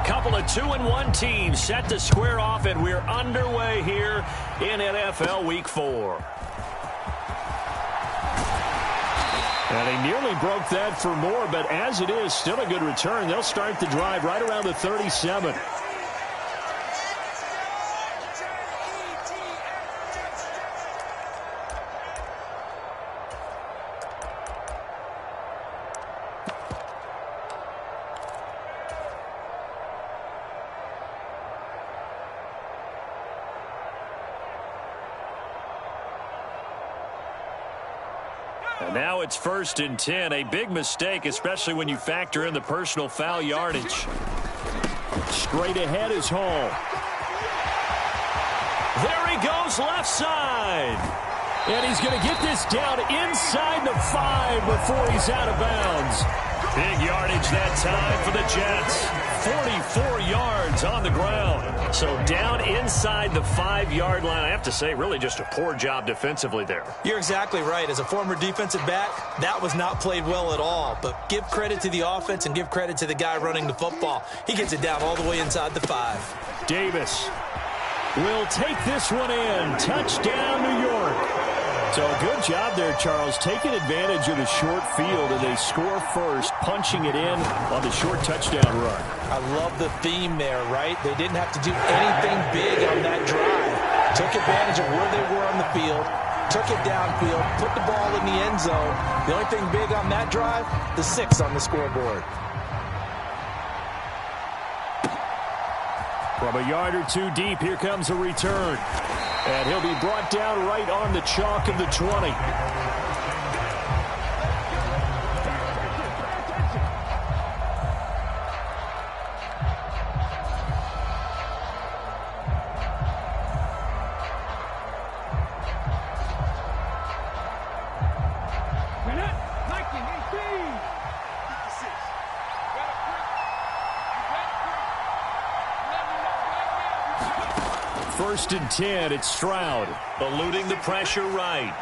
A couple of 2-1 teams set to square off, and we're underway here in NFL Week 4. And he nearly broke that for more, but as it is, still a good return. They'll start the drive right around the 37. And now it's 1st and 10. A big mistake, especially when you factor in the personal foul yardage. Straight ahead is Hall. There he goes, left side. And he's going to get this down inside the 5 before he's out of bounds. Big yardage that time for the Jets. 44 yards on the ground. So down inside the 5-yard line. I have to say, really just a poor job defensively there. You're exactly right. As a former defensive back, that was not played well at all. But give credit to the offense and give credit to the guy running the football. He gets it down all the way inside the 5. Davis will take this one in. Touchdown, New York. So a good job there, Charles, taking advantage of the short field, and they score first, punching it in on the short touchdown run. I love the theme there, right? They didn't have to do anything big on that drive. Took advantage of where they were on the field, took it downfield, put the ball in the end zone. The only thing big on that drive, the 6 on the scoreboard. From a yard or two deep, here comes a return. And he'll be brought down right on the chalk of the 20. First and 10, it's Stroud. Eluding the pressure right.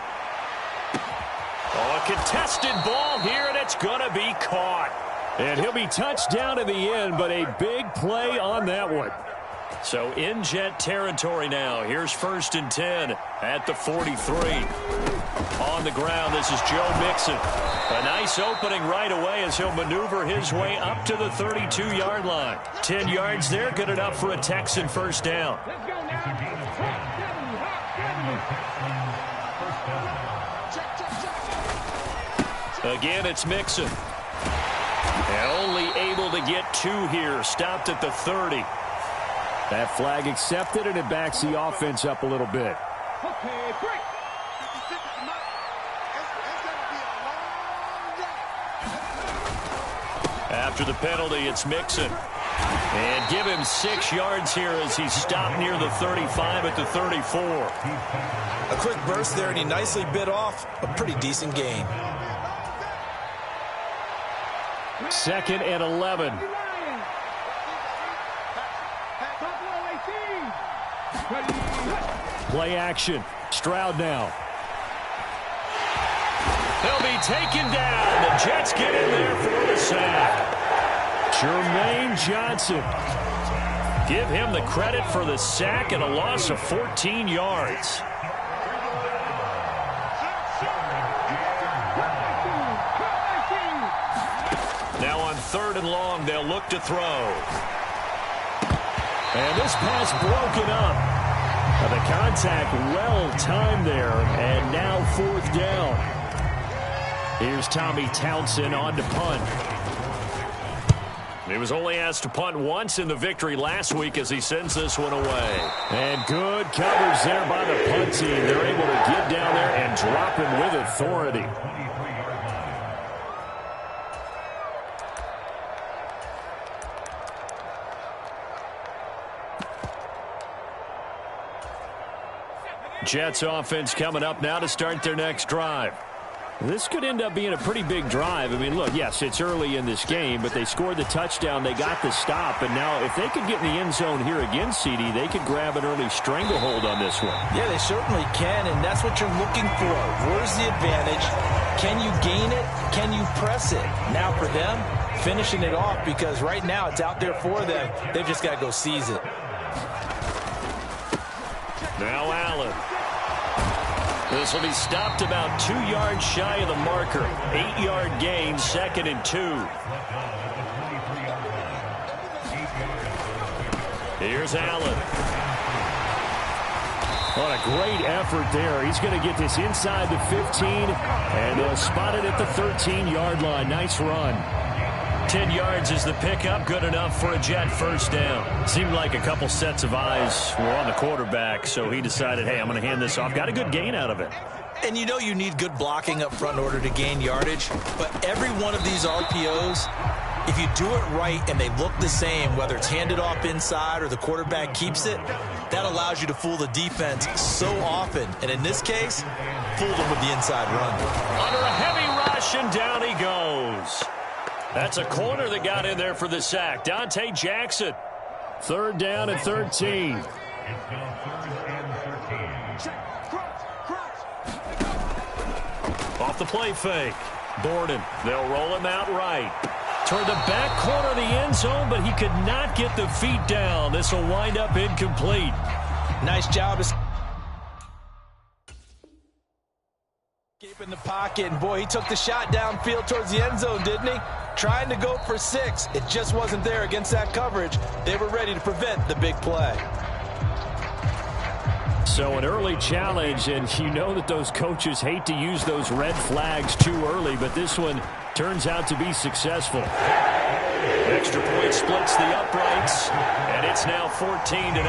Oh, a contested ball here, and it's going to be caught. And he'll be touched down in the end, but a big play on that one. So in Jet territory now. Here's 1st and 10 at the 43. On the ground, this is Joe Mixon. A nice opening right away as he'll maneuver his way up to the 32-yard line. 10 yards there, good enough for a Texan first down. Again, it's Mixon. And only able to get 2 here. Stopped at the 30. That flag accepted, and it backs the offense up a little bit. After the penalty, it's Mixon. And give him 6 yards here as he stopped near the 35 at the 34. A quick burst there, and he nicely bit off a pretty decent gain. 2nd and 11. Play action. Stroud now. He'll be taken down. The Jets get in there for the sack. Jermaine Johnson. Give him the credit for the sack and a loss of 14 yards. Now on 3rd and long, they'll look to throw. And this pass broken up. The contact well timed there, and now 4th down. Here's Tommy Townsend on to punt. He was only asked to punt once in the victory last week as he sends this one away. And good coverage there by the punt team. They're able to get down there and drop him with authority. Jets offense coming up now to start their next drive. This could end up being a pretty big drive. I mean, look, yes, it's early in this game, but they scored the touchdown. They got the stop. And now if they could get in the end zone here again, CD, they could grab an early stranglehold on this one. Yeah, they certainly can, and that's what you're looking for. Where's the advantage? Can you gain it? Can you press it? Now for them, finishing it off, because right now it's out there for them. They've just got to go seize it. Now Allen. This will be stopped about 2 yards shy of the marker. 8-yard gain, 2nd and 2. Here's Allen. What a great effort there. He's going to get this inside the 15, and they'll spot it at the 13-yard line. Nice run. 10 yards is the pickup, good enough for a Jet first down. Seemed like a couple sets of eyes were on the quarterback, so he decided, hey, I'm going to hand this off. Got a good gain out of it. And you know you need good blocking up front in order to gain yardage, but every one of these RPOs, if you do it right and they look the same, whether it's handed off inside or the quarterback keeps it, that allows you to fool the defense so often. And in this case, fool them with the inside run. Under a heavy rush, and down he goes. That's a corner that got in there for the sack. Dante Jackson. 3rd down and 13. Off the play fake. Borden. They'll roll him out right. Toward the back corner of the end zone, but he could not get the feet down. This will wind up incomplete. Nice job. Escape in the pocket, and boy, he took the shot downfield towards the end zone, didn't he? Trying to go for 6. It just wasn't there against that coverage. They were ready to prevent the big play. So an early challenge, and you know that those coaches hate to use those red flags too early, but this one turns out to be successful. Extra point splits the uprights, and it's now 14-0.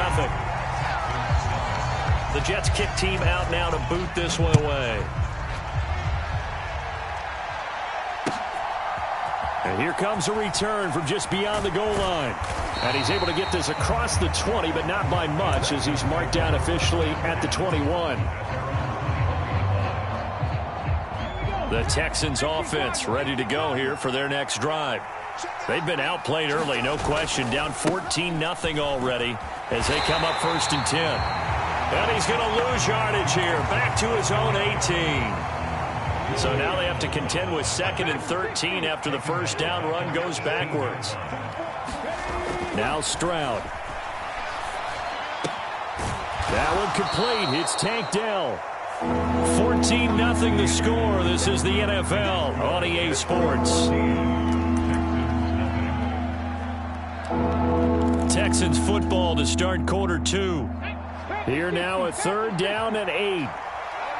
The Jets kick team out now to boot this one away. And here comes a return from just beyond the goal line. And he's able to get this across the 20, but not by much, as he's marked down officially at the 21. The Texans offense ready to go here for their next drive. They've been outplayed early, no question. Down 14-0 already as they come up 1st and 10. And he's going to lose yardage here. Back to his own 18. So now they have to contend with 2nd and 13 after the first down run goes backwards. Now Stroud. That one complete. It's Tank Dell. 14-0 the score. This is the NFL on EA Sports. Texans football to start quarter 2. Here now a 3rd down and 8.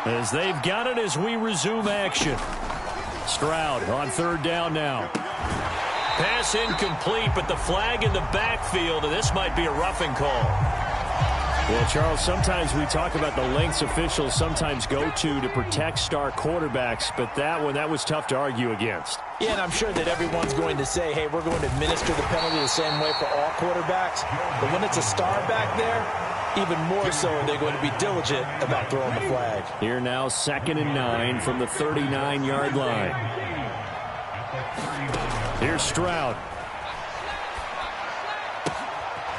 As they've got it as we resume action. Stroud on 3rd down now. Pass incomplete, but the flag in the backfield, and this might be a roughing call. Well, Charles, sometimes we talk about the lengths officials sometimes go to protect star quarterbacks, but that was tough to argue against. Yeah, and I'm sure that everyone's going to say, hey, we're going to administer the penalty the same way for all quarterbacks. But when it's a star back there, even more so are they going to be diligent about throwing the flag. Here now 2nd and 9 from the 39-yard line. Here's Stroud.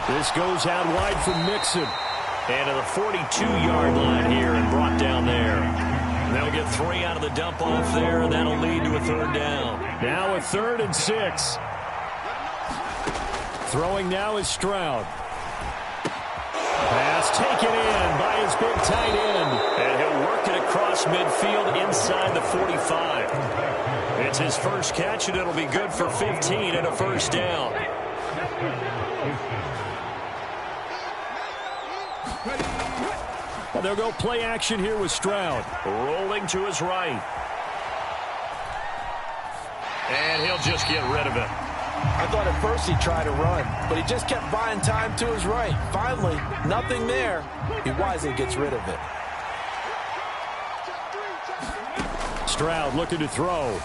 This goes out wide from Mixon. And to the 42-yard line here and brought down there. And they'll get 3 out of the dump off there, and that'll lead to a 3rd down. Now a 3rd and 6. Throwing now is Stroud. Pass taken in by his big tight end. And he'll work it across midfield inside the 45. It's his first catch, and it'll be good for 15 and a 1st down. Well, they'll go play action here with Stroud. Rolling to his right. And he'll just get rid of it. I thought at first he'd try to run, but he just kept buying time to his right. Finally, nothing there. He wisely gets rid of it. Stroud looking to throw.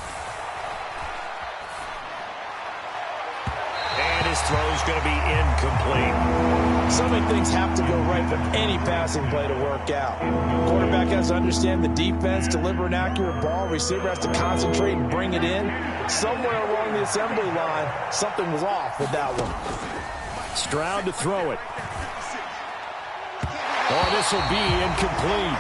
And his throw's going to be incomplete. So many things have to go right for any passing play to work out. Quarterback has to understand the defense, deliver an accurate ball. Receiver has to concentrate and bring it in. Somewhere along the assembly line, something was off with that one. Stroud to throw it. Oh, this will be incomplete.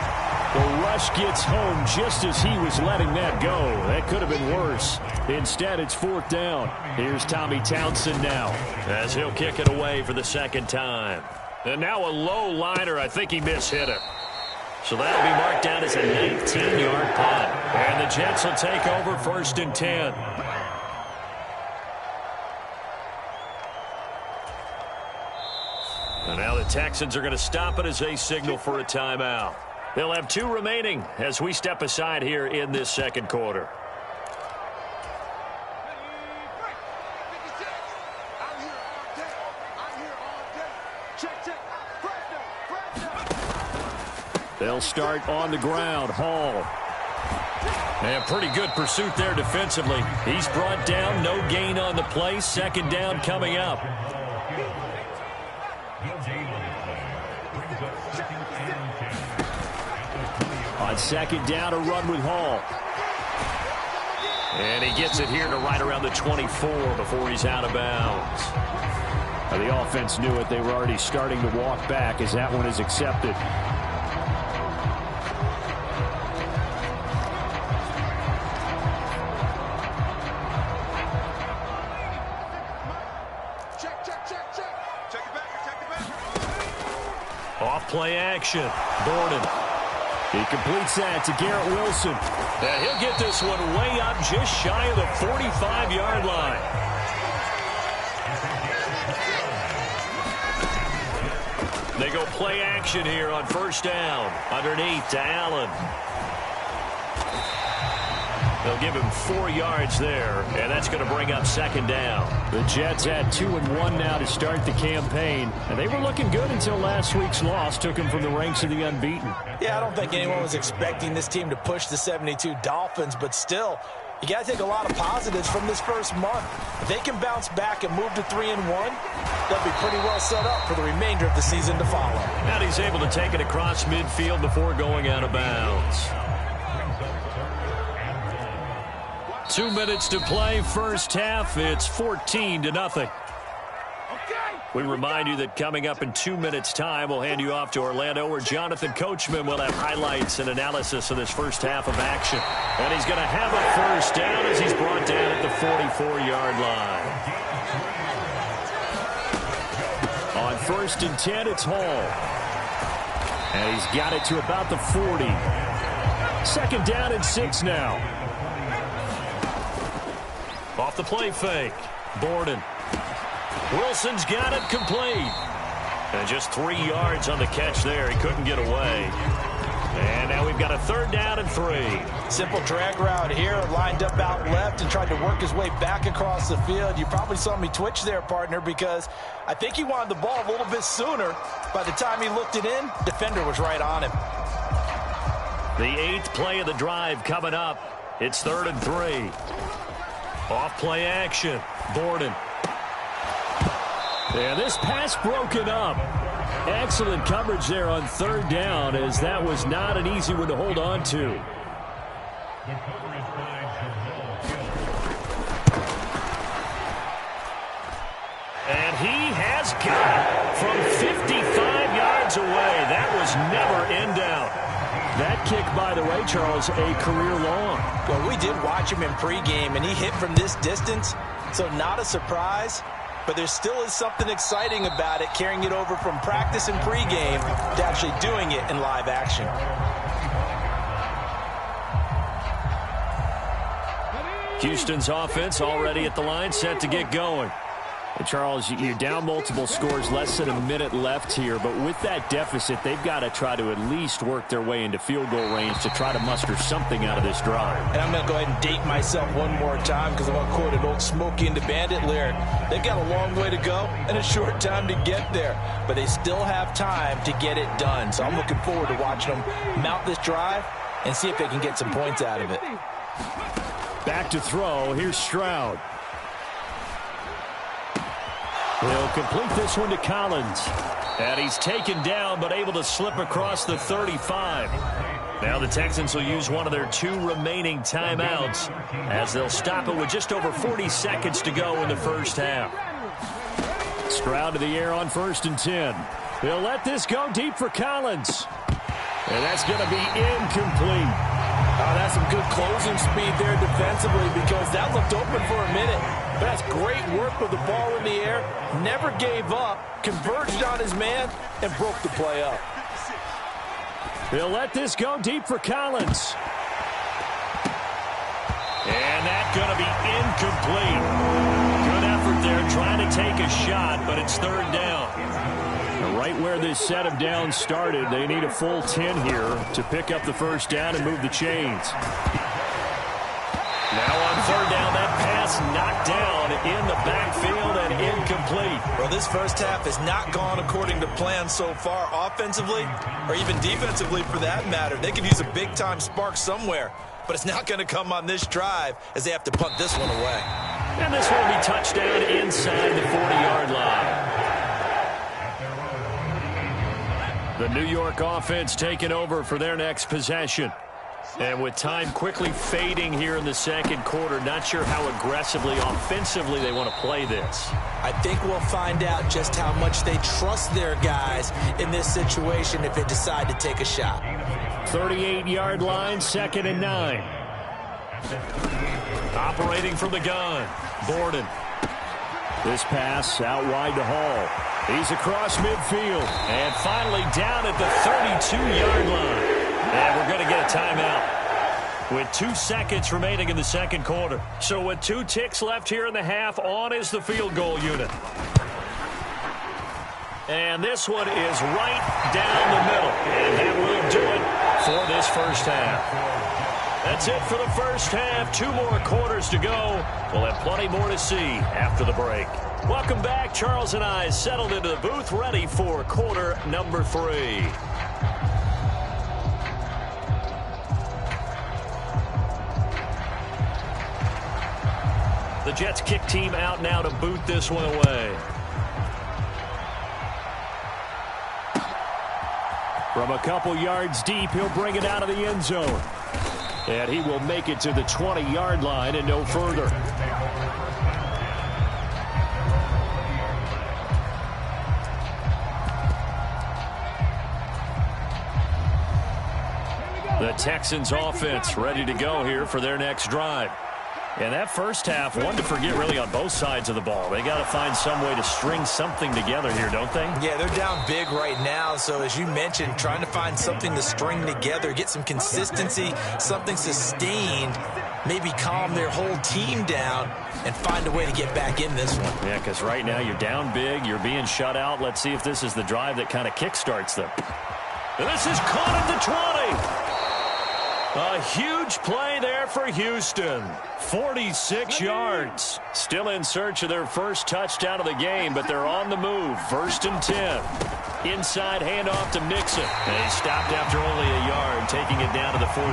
The rush gets home just as he was letting that go. That could have been worse. Instead, it's 4th down. Here's Tommy Townsend now, as he'll kick it away for the 2nd time. And now a low liner. I think he mishit it. So that'll be marked down as a 19-yard punt. And the Jets will take over 1st and 10. And now the Texans are going to stop it as they signal for a timeout. They'll have 2 remaining as we step aside here in this 2nd quarter. They'll start on the ground. Hall. And pretty good pursuit there defensively. He's brought down. No gain on the play. 2nd down coming up. On 2nd down, a run with Hall. And he gets it here to right around the 24 before he's out of bounds. Now, the offense knew it. They were already starting to walk back as that one is accepted. Off play action. Borden. He completes that to Garrett Wilson. And he'll get this one way up just shy of the 45-yard line. They go play action here on 1st down. Underneath to Allen. They'll give him 4 yards there, and that's going to bring up 2nd down. The Jets had 2-1 now to start the campaign, and they were looking good until last week's loss took them from the ranks of the unbeaten. Yeah, I don't think anyone was expecting this team to push the 72 Dolphins, but still, you got to take a lot of positives from this first month. If they can bounce back and move to 3-1, they'll be pretty well set up for the remainder of the season to follow. And he's able to take it across midfield before going out of bounds. 2 minutes to play, first half. It's 14-0. We remind you that coming up in 2 minutes' time, we'll hand you off to Orlando, where Jonathan Coachman will have highlights and analysis of this first half of action. And he's going to have a 1st down as he's brought down at the 44-yard line. On 1st and 10, it's Hall. And he's got it to about the 40. 2nd down and 6 now. Off the play fake. Borden. Wilson's got it complete. And just 3 yards on the catch there. He couldn't get away. And now we've got a 3rd down and 3. Simple drag route here. Lined up out left and tried to work his way back across the field. You probably saw me twitch there, partner, because I think he wanted the ball a little bit sooner. By the time he looked it in, defender was right on him. The 8th play of the drive coming up. It's 3rd and 3. Off play action. Borden. And this pass broken up. Excellent coverage there on 3rd down, as that was not an easy one to hold on to. And he has got it from 55 yards away. That was never in doubt. That kick, by the way, Charles, a career long. Well, we did watch him in pregame, and he hit from this distance, so not a surprise. But there still is something exciting about it, carrying it over from practice and pregame to actually doing it in live action. Houston's offense already at the line, set to get going. And Charles, you're down multiple scores, less than a minute left here. But with that deficit, they've got to try to at least work their way into field goal range to try to muster something out of this drive. And I'm going to go ahead and date myself one more time because I want to quote an old Smokey and the Bandit lyric. They've got a long way to go and a short time to get there. But they still have time to get it done. So I'm looking forward to watching them mount this drive and see if they can get some points out of it. Back to throw. Here's Stroud. He'll complete this one to Collins. And he's taken down, but able to slip across the 35. Now the Texans will use one of their 2 remaining timeouts as they'll stop it with just over 40 seconds to go in the first half. Stroud to the air on 1st and 10. They'll let this go deep for Collins. And that's going to be incomplete. Oh, that's some good closing speed there defensively because that looked open for a minute. But that's great work with the ball in the air. Never gave up, converged on his man, and broke the play up. They'll let this go deep for Collins. And that's going to be incomplete. Good effort there trying to take a shot, but it's third down. Right where this set of downs started, they need a full 10 here to pick up the first down and move the chains. Now on third down, that pass knocked down in the backfield and incomplete. Well, this first half has not gone according to plan so far offensively or even defensively for that matter. They could use a big-time spark somewhere, but it's not going to come on this drive as they have to punt this one away. And this will be touchdown inside the 40-yard line. The New York offense taking over for their next possession. And with time quickly fading here in the second quarter, not sure how aggressively, offensively they want to play this. I think we'll find out just how much they trust their guys in this situation if they decide to take a shot. 38-yard line, 2nd and 9. Operating from the gun, Borden. This pass out wide to Hall. He's across midfield. And finally down at the 32-yard line. And we're going to get a timeout with 2 seconds remaining in the second quarter. So with 2 ticks left here in the half, on is the field goal unit. And this one is right down the middle. And that will do it for this first half. That's it for the first half. 2 more quarters to go. We'll have plenty more to see after the break. Welcome back. Charles and I settled into the booth, ready for quarter number 3. The Jets kick team out now to boot this one away. From a couple yards deep, he'll bring it out of the end zone. And he will make it to the 20-yard line and no further. The Texans offense ready to go here for their next drive. And that first half, one to forget really on both sides of the ball. They got to find some way to string something together here, don't they? Yeah, they're down big right now. So as you mentioned, trying to find something to string together, get some consistency, something sustained, maybe calm their whole team down and find a way to get back in this one. Yeah, because right now you're down big, you're being shut out. Let's see if this is the drive that kind of kickstarts them. And this is caught at the 20. A huge play there for Houston. 46 yards. Still in search of their first touchdown of the game, but they're on the move. 1st and 10. Inside handoff to Mixon. And he stopped after only a yard, taking it down to the 14.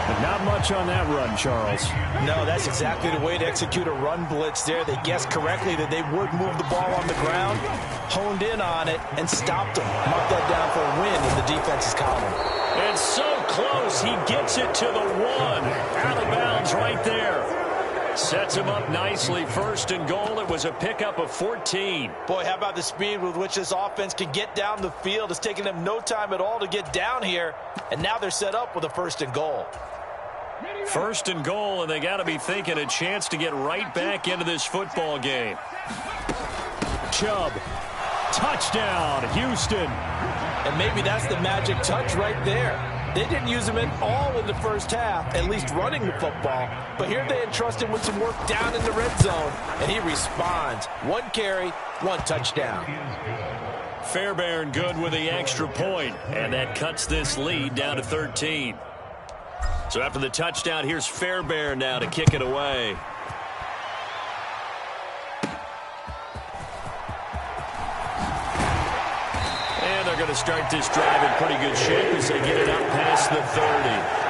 But not much on that run, Charles. No, that's exactly the way to execute a run blitz there. They guessed correctly that they would move the ball on the ground, honed in on it, and stopped them. Marked that down for a win in the defense's column. And so close, he gets it to the 1. Out of bounds right there. Sets him up nicely. 1st and goal. It was a pickup of 14. Boy, how about the speed with which this offense can get down the field? It's taken them no time at all to get down here. And now they're set up with a 1st and goal. 1st and goal, and they got to be thinking a chance to get right back into this football game. Chubb. Touchdown, Houston. And maybe that's the magic touch right there. They didn't use him at all in the first half, at least running the football. But here they entrust him with some work down in the red zone, and he responds. 1 carry, 1 touchdown. Fairbairn good with the extra point, and that cuts this lead down to 13. So after the touchdown, here's Fairbairn now to kick it away. And they're going to start this drive in pretty good shape as they get it up past the 30.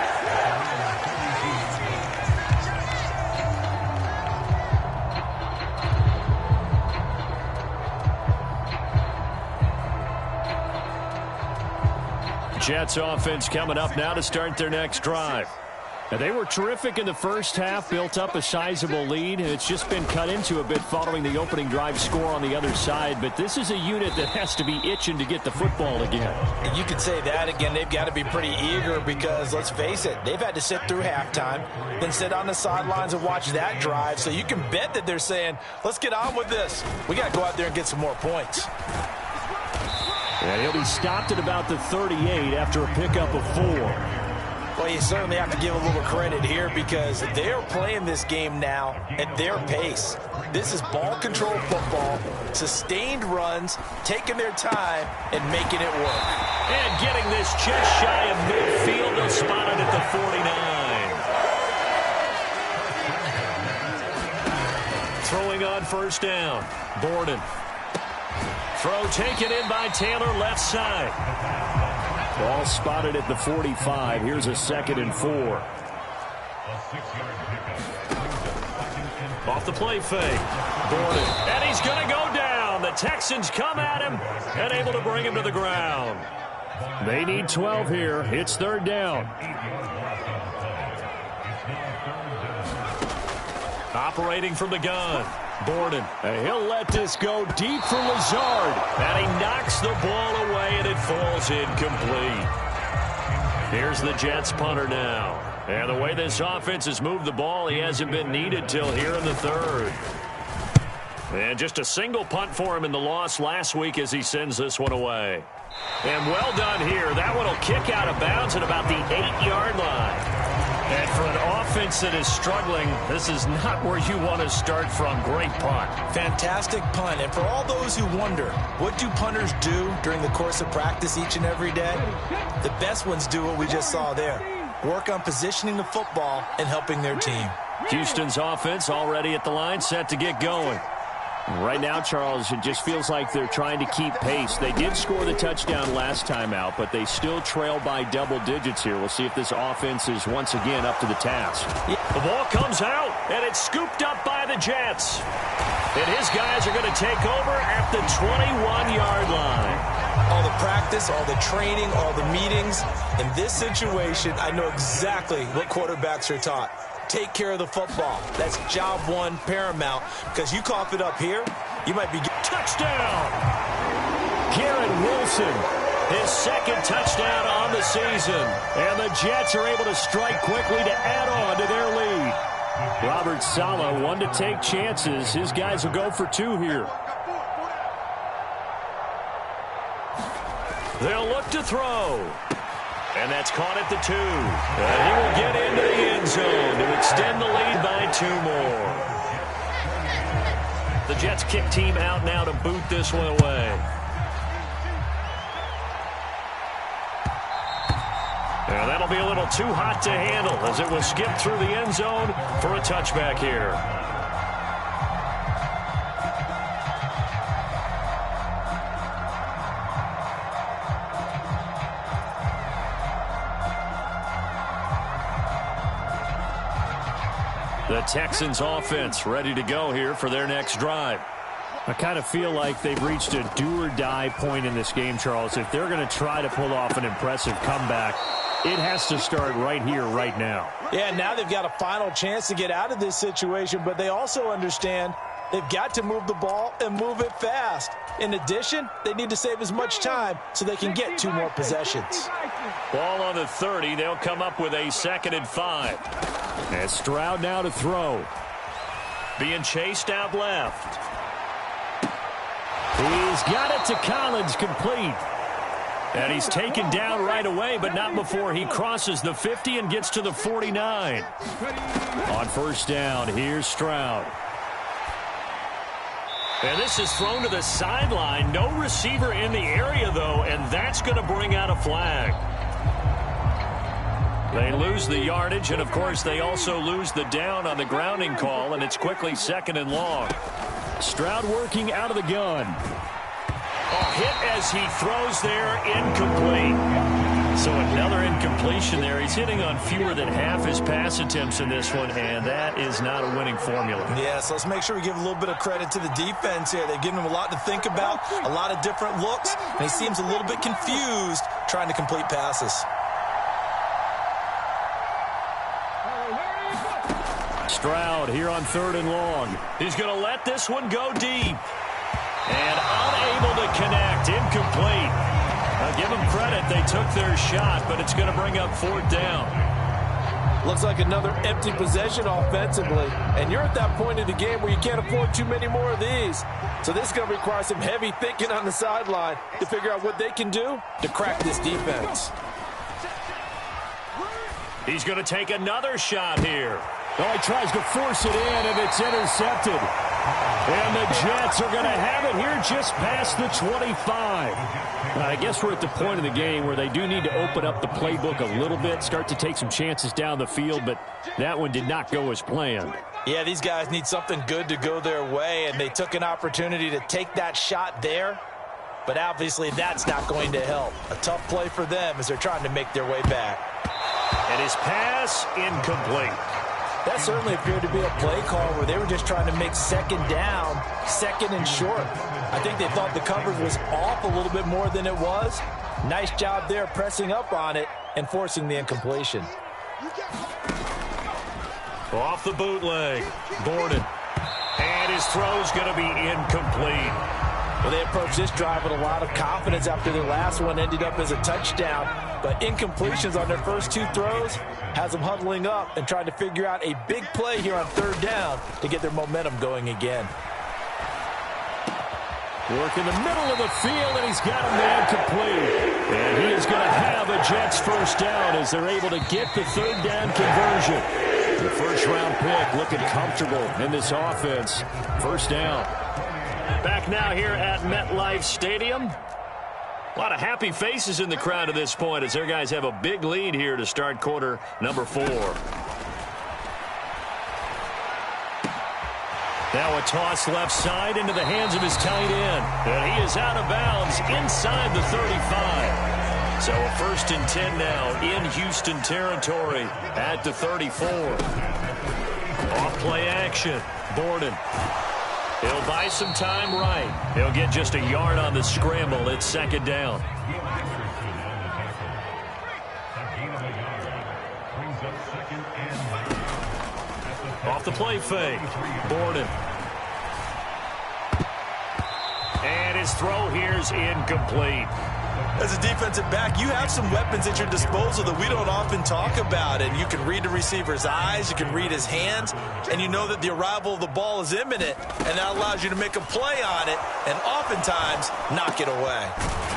Jets offense coming up now to start their next drive. They were terrific in the first half, built up a sizable lead, and it's just been cut into a bit following the opening drive score on the other side. But this is a unit that has to be itching to get the football again. And you could say that again. They've got to be pretty eager because, let's face it, they've had to sit through halftime, then sit on the sidelines and watch that drive. So you can bet that they're saying, let's get on with this. We got to go out there and get some more points. And he'll be stopped at about the 38 after a pickup of 4. Well, you certainly have to give a little credit here because they're playing this game now at their pace. This is ball control football, sustained runs, taking their time, and making it work. And getting this just shy of midfield, they'll spot it at the 49. Throwing on first down, Borden. Throw taken in by Taylor, left side. Ball spotted at the 45. Here's a 2nd and 4. Off the play fake. Borden. And he's going to go down. The Texans come at him and able to bring him to the ground. They need 12 here. It's 3rd down. Operating from the gun. Borden. And he'll let this go deep for Lazard. And he knocks the ball away, and it falls incomplete. Here's the Jets punter now. And the way this offense has moved the ball, he hasn't been needed till here in the 3rd. And just a single punt for him in the loss last week as he sends this one away. And well done here. That one will kick out of bounds at about the 8-yard line. And for an offense that is struggling, this is not where you want to start from. Great punt. Fantastic punt. And for all those who wonder, what do punters do during the course of practice each and every day? The best ones do what we just saw there. Work on positioning the football and helping their team. Houston's offense already at the line, set to get going. Right now, Charles, it just feels like they're trying to keep pace. They did score the touchdown last time out, but they still trail by double digits here. We'll see if this offense is once again up to the task. The ball comes out, and it's scooped up by the Jets. And his guys are going to take over at the 21-yard line. All the practice, all the training, all the meetings. In this situation, I know exactly what quarterbacks are taught. Take care of the football. That's job one, paramount, because you cough it up here, you might be... Touchdown! Garrett Wilson, his 2nd touchdown on the season. And the Jets are able to strike quickly to add on to their lead. Robert Saleh, one to take chances. His guys will go for 2 here. They'll look to throw. And that's caught at the 2. And he will get into the end zone to extend the lead by 2 more. The Jets kick team out now to boot this one away. And that'll be a little too hot to handle as it was skipped through the end zone for a touchback here. The Texans offense ready to go here for their next drive. I kind of feel like they've reached a do-or-die point in this game, Charles. If they're going to try to pull off an impressive comeback, it has to start right here, right now. Yeah, now they've got a final chance to get out of this situation, but they also understand they've got to move the ball and move it fast. In addition, they need to save as much time so they can get 2 more possessions. Ball on the 30. They'll come up with a 2nd and 5. And Stroud now to throw. Being chased out left. He's got it to Collins, complete. And he's taken down right away, but not before he crosses the 50 and gets to the 49. On first down, here's Stroud. And this is thrown to the sideline. No receiver in the area, though, and that's going to bring out a flag. They lose the yardage, and, of course, they also lose the down on the grounding call, and it's quickly 2nd and long. Stroud working out of the gun. A hit as he throws there, incomplete. So another incompletion there. He's hitting on fewer than half his pass attempts in this one, and that is not a winning formula. Yeah, so let's make sure we give a little bit of credit to the defense here. They've given him a lot to think about, a lot of different looks, and he seems a little bit confused trying to complete passes. Stroud here on 3rd and long. He's going to let this one go deep. And unable to connect. Incomplete. Now give them credit. They took their shot, but it's going to bring up 4th down. Looks like another empty possession offensively. And you're at that point in the game where you can't afford too many more of these. So this is going to require some heavy thinking on the sideline to figure out what they can do to crack this defense. He's going to take another shot here. Oh, he tries to force it in, and it's intercepted. And the Jets are going to have it here just past the 25. I guess we're at the point of the game where they do need to open up the playbook a little bit, start to take some chances down the field, but that one did not go as planned. Yeah, these guys need something good to go their way, and they took an opportunity to take that shot there, but obviously that's not going to help. A tough play for them as they're trying to make their way back. And his pass incomplete. That certainly appeared to be a play call where they were just trying to make 2nd down, 2nd and short. I think they thought the coverage was off a little bit more than it was. Nice job there pressing up on it and forcing the incompletion. Off the bootleg, Borden. And his throw's going to be incomplete. Well, they approached this drive with a lot of confidence after their last one ended up as a touchdown. But incompletions on their first 2 throws has them huddling up and trying to figure out a big play here on 3rd down to get their momentum going again. Work in the middle of the field, and he's got a man complete. And he is going to have a Jets 1st down as they're able to get the 3rd down conversion. The 1st-round pick looking comfortable in this offense. 1st down. Back now here at MetLife Stadium. A lot of happy faces in the crowd at this point as their guys have a big lead here to start quarter number 4. Now a toss left side into the hands of his tight end. And he is out of bounds inside the 35. So a 1st and 10 now in Houston territory at the 34. Off play action. Borden. He'll buy some time right. He'll get just a yard on the scramble. It's 2nd down. Off the play fake. Borden. And his throw here is incomplete. As a defensive back, you have some weapons at your disposal that we don't often talk about. And you can read the receiver's eyes, you can read his hands, and you know that the arrival of the ball is imminent, and that allows you to make a play on it and oftentimes knock it away.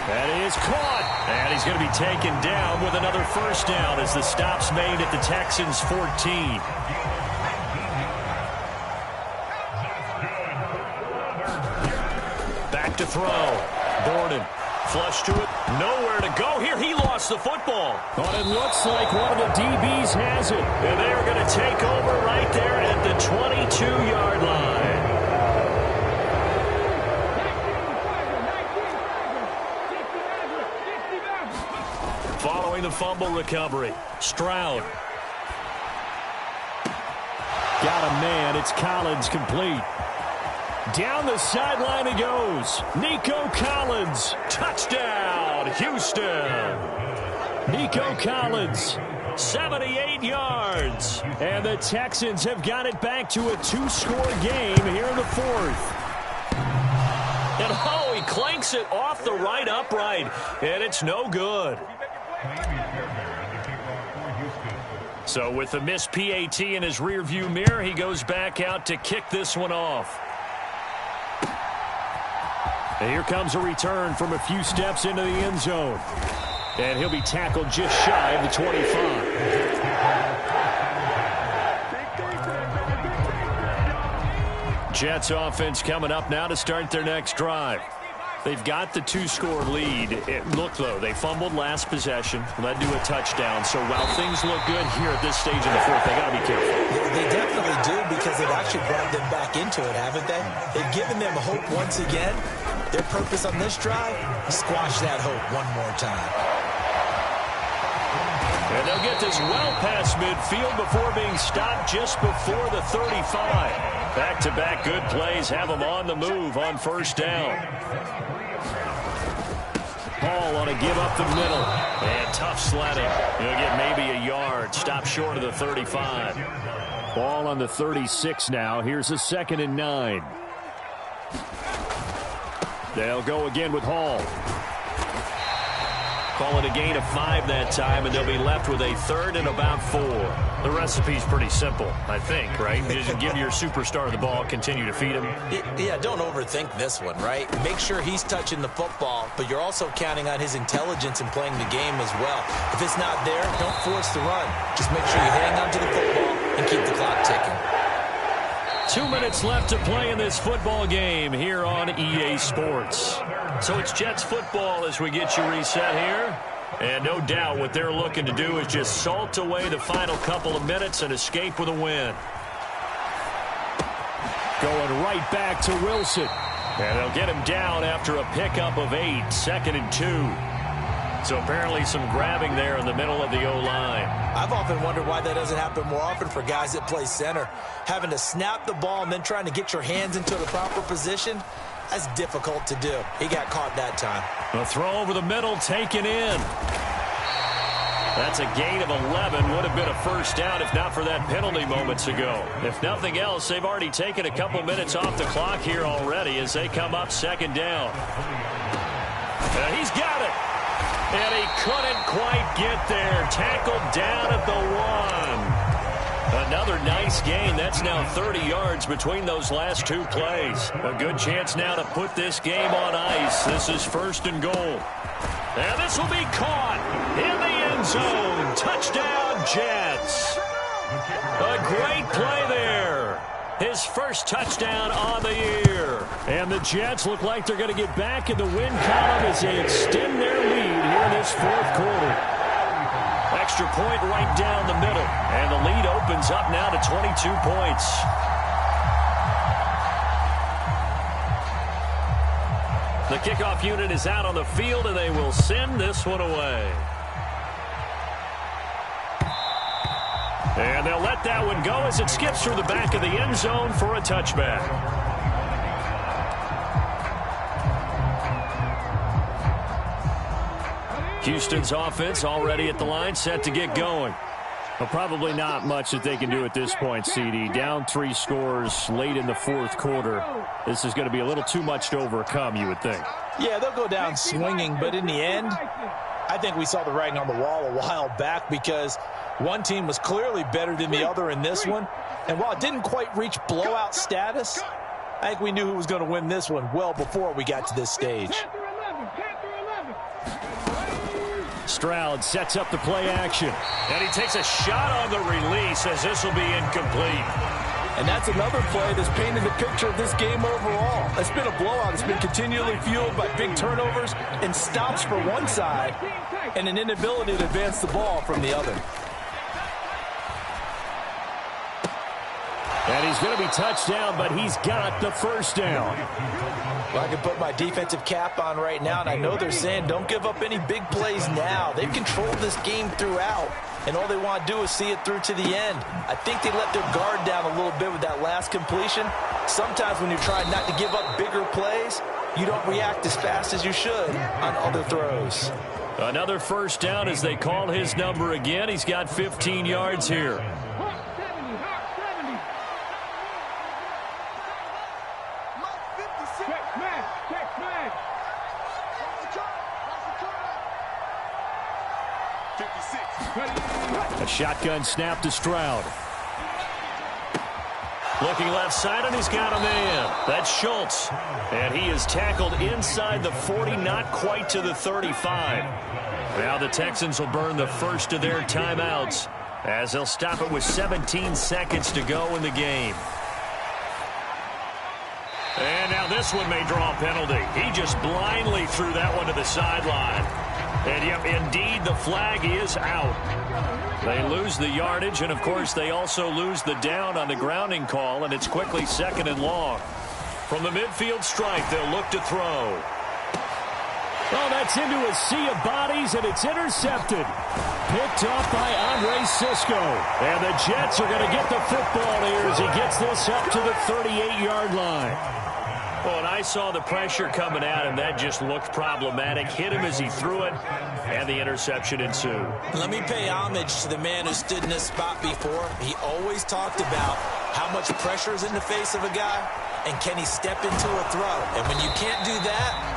That is caught. And he's going to be taken down with another 1st down as the stop's made at the Texans' 14. Back to throw. Borden. Flush to it. Nowhere to go here. He lost the football. But it looks like one of the DBs has it. And they're going to take over right there at the 22-yard line. Following the fumble recovery. Stroud. Got a man. It's Collins complete. Down the sideline he goes. Nico Collins. Touchdown, Houston. Nico Collins, 78 yards. And the Texans have got it back to a 2-score game here in the 4th. And oh, he clanks it off the right upright. And it's no good. So with the missed PAT in his rearview mirror, he goes back out to kick this one off. And here comes a return from a few steps into the end zone. And he'll be tackled just shy of the 25. Jets offense coming up now to start their next drive. They've got the 2-score lead. Look, though, they fumbled last possession, led to a touchdown. So while things look good here at this stage in the 4th, they got to be careful. They definitely do because they've actually brought them back into it, haven't they? They've given them hope once again. Their purpose on this drive, squash that hope one more time. And they'll get this well past midfield before being stopped just before the 35. Back-to-back good plays have them on the move on 1st down. Paul on a give up the middle. And tough sledding. He'll get maybe a yard. Stop short of the 35. Ball on the 36 now. Here's a 2nd and 9. They'll go again with Hall. Call it a gain of 5 that time, and they'll be left with a 3rd and about 4. The recipe's pretty simple, I think, right? Just give your superstar the ball, continue to feed him. Yeah, don't overthink this one, right? Make sure he's touching the football, but you're also counting on his intelligence in playing the game as well. If it's not there, don't force the run. Just make sure you hang on to the football and keep the clock ticking. 2 minutes left to play in this football game here on EA Sports. So it's Jets football as we get you reset here. And no doubt what they're looking to do is just salt away the final couple of minutes and escape with a win. Going right back to Wilson. And they'll get him down after a pickup of 8, 2nd and 2. So apparently some grabbing there in the middle of the O-line. I've often wondered why that doesn't happen more often for guys that play center. Having to snap the ball and then trying to get your hands into the proper position, that's difficult to do. He got caught that time. A throw over the middle, taken in. That's a gain of 11. Would have been a first down if not for that penalty moments ago. If nothing else, they've already taken a couple minutes off the clock here already as they come up 2nd down. He's got it. And he couldn't quite get there. Tackled down at the 1. Another nice gain. That's now 30 yards between those last 2 plays. A good chance now to put this game on ice. This is 1st and goal. And this will be caught in the end zone. Touchdown, Jets. A great play there. His first touchdown on the year. And the Jets look like they're going to get back in the win column as they extend their lead here in this 4th quarter. Extra point right down the middle. And the lead opens up now to 22 points. The kickoff unit is out on the field, and they will send this one away. And they'll let that one go as it skips through the back of the end zone for a touchback. Houston's offense already at the line, set to get going. Well, probably not much that they can do at this point, CD. Down 3 scores late in the 4th quarter. This is going to be a little too much to overcome, you would think. Yeah, they'll go down swinging, but in the end, I think we saw the writing on the wall a while back because one team was clearly better than the other in this one. And while it didn't quite reach blowout status, I think we knew who was going to win this one well before we got to this stage. Stroud sets up the play action. And he takes a shot on the release as this will be incomplete. And that's another play that's painted the picture of this game overall. It's been a blowout. It's been continually fueled by big turnovers and stops for one side and an inability to advance the ball from the other. And he's going to be touched down, but he's got the first down. Well, I can put my defensive cap on right now, and I know they're saying don't give up any big plays now. They've controlled this game throughout, and all they want to do is see it through to the end. I think they let their guard down a little bit with that last completion. Sometimes when you're trying not to give up bigger plays, you don't react as fast as you should on other throws. Another first down as they call his number again. He's got 15 yards here. A shotgun snap to Stroud. Looking left side, and he's got a man. That's Schultz. And he is tackled inside the 40, not quite to the 35. Now the Texans will burn the first of their timeouts as they'll stop it with 17 seconds to go in the game. And now this one may draw a penalty. He just blindly threw that one to the sideline. And yep, indeed, the flag is out. They lose the yardage, and of course, they also lose the down on the grounding call, and it's quickly 2nd and long. From the midfield stripe, they'll look to throw. Oh, that's into a sea of bodies, and it's intercepted. Picked off by Andre Sisco. And the Jets are going to get the football here as he gets this up to the 38-yard line. Well, and I saw the pressure coming at him. That just looked problematic. Hit him as he threw it, and the interception ensued. Let me pay homage to the man who stood in this spot before. He always talked about how much pressure is in the face of a guy, and can he step into a throw. And when you can't do that,